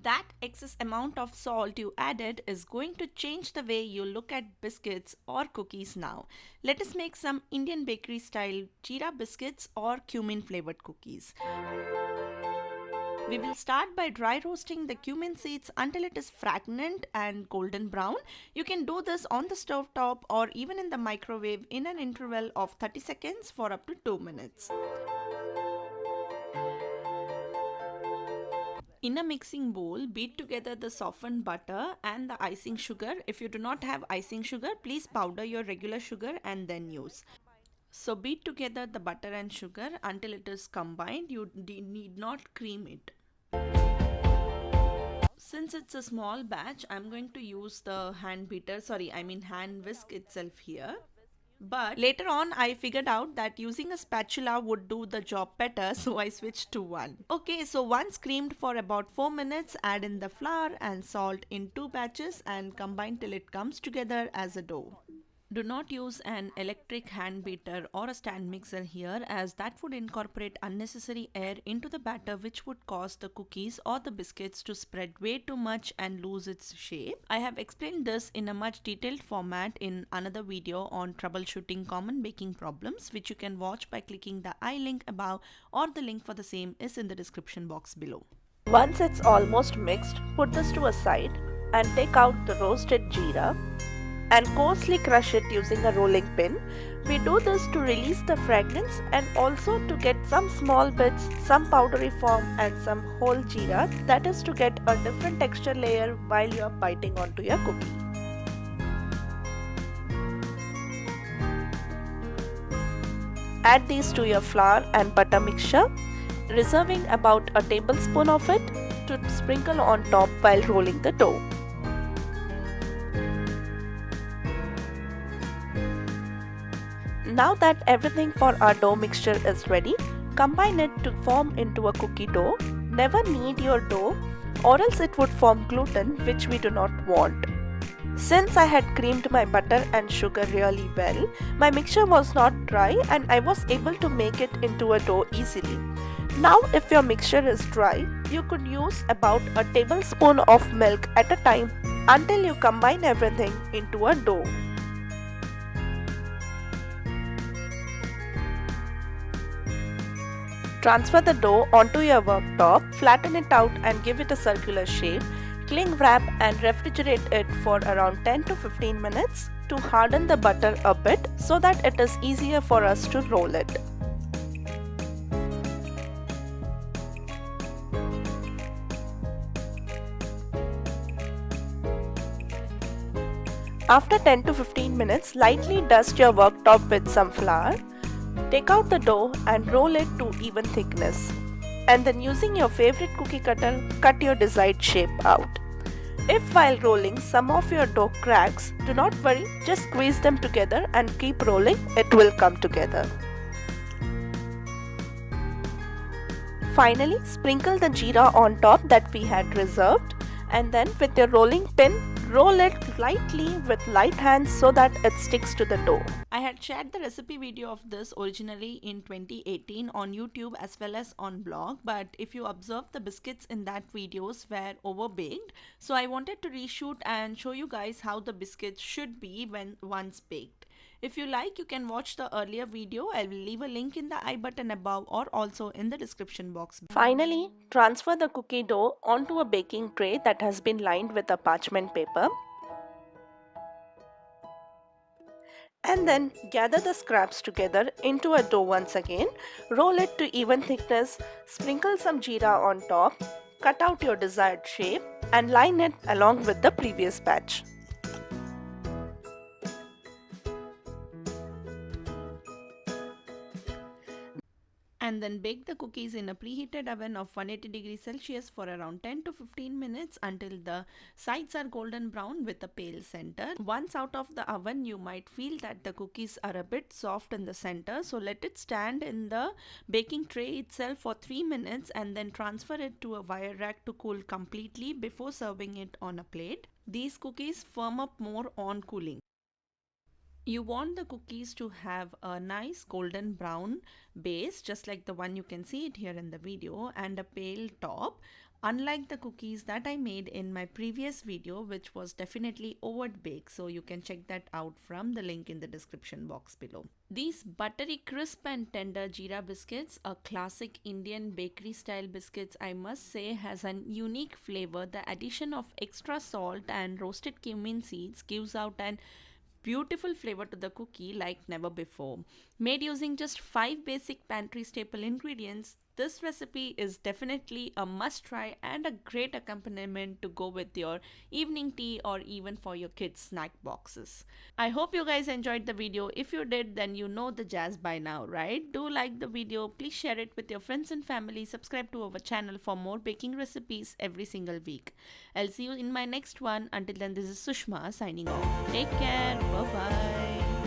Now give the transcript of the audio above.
That excess amount of salt you added is going to change the way you look at biscuits or cookies now. Let us make some Indian bakery style jeera biscuits or cumin flavored cookies. We will start by dry roasting the cumin seeds until it is fragrant and golden brown. You can do this on the stove top or even in the microwave in an interval of 30 seconds for up to 2 minutes. In a mixing bowl, beat together the softened butter and the icing sugar. If you do not have icing sugar, please powder your regular sugar and then use. So beat together the butter and sugar until it is combined. You need not cream it. Since it's a small batch, I'm going to use the hand whisk itself here. But later on, I figured out that using a spatula would do the job better, so I switched to one. Okay, so once creamed for about 4 minutes, add in the flour and salt in 2 batches and combine till it comes together as a dough. Do not use an electric hand beater or a stand mixer here, as that would incorporate unnecessary air into the batter, which would cause the cookies or the biscuits to spread way too much and lose its shape. I have explained this in a much detailed format in another video on troubleshooting common baking problems, which you can watch by clicking the I link above, or the link for the same is in the description box below. Once it's almost mixed, put this to a side and take out the roasted jeera and coarsely crush it using a rolling pin. We do this to release the fragrance and also to get some small bits, some powdery form and some whole jeera, that is to get a different texture layer while you are biting onto your cookie. Add these to your flour and butter mixture, reserving about a tablespoon of it to sprinkle on top while rolling the dough. Now that everything for our dough mixture is ready, combine it to form into a cookie dough. Never knead your dough or else it would form gluten, which we do not want. Since I had creamed my butter and sugar really well, my mixture was not dry and I was able to make it into a dough easily. Now if your mixture is dry, you could use about a tablespoon of milk at a time until you combine everything into a dough. Transfer the dough onto your worktop, flatten it out and give it a circular shape. Cling wrap and refrigerate it for around 10 to 15 minutes to harden the butter a bit so that it is easier for us to roll it. After 10 to 15 minutes, lightly dust your worktop with some flour. Take out the dough and roll it to even thickness. And then using your favorite cookie cutter, cut your desired shape out. If while rolling some of your dough cracks, do not worry, just squeeze them together and keep rolling, it will come together. Finally, sprinkle the jeera on top that we had reserved, and then with your rolling pin, roll it lightly with light hands so that it sticks to the dough. I had shared the recipe video of this originally in 2018 on YouTube as well as on blog, but if you observe, the biscuits in that videos were overbaked, so I wanted to reshoot and show you guys how the biscuits should be when once baked. If you like, you can watch the earlier video. I will leave a link in the I button above or also in the description box. Finally, transfer the cookie dough onto a baking tray that has been lined with a parchment paper. And then gather the scraps together into a dough once again. Roll it to even thickness, sprinkle some jeera on top, cut out your desired shape and line it along with the previous batch. And then bake the cookies in a preheated oven of 180 degrees Celsius for around 10 to 15 minutes until the sides are golden brown with a pale center. Once out of the oven, you might feel that the cookies are a bit soft in the center, so let it stand in the baking tray itself for 3 minutes and then transfer it to a wire rack to cool completely before serving it on a plate. These cookies firm up more on cooling. You want the cookies to have a nice golden brown base, just like the one you can see it here in the video, and a pale top. unlike the cookies that I made in my previous video, which was definitely overt bake, so you can check that out from the link in the description box below. These buttery crisp and tender jeera biscuits, a classic Indian bakery style biscuits, I must say, has an unique flavor. The addition of extra salt and roasted cumin seeds gives out an beautiful flavor to the cookie like never before. Made using just 5 basic pantry staple ingredients, this recipe is definitely a must try and a great accompaniment to go with your evening tea or even for your kids' snack boxes. I hope you guys enjoyed the video. If you did, then you know the jazz by now, right? Do like the video, please share it with your friends and family, subscribe to our channel for more baking recipes every single week. I'll see you in my next one. Until then, this is Sushma signing off. Take care. Bye bye.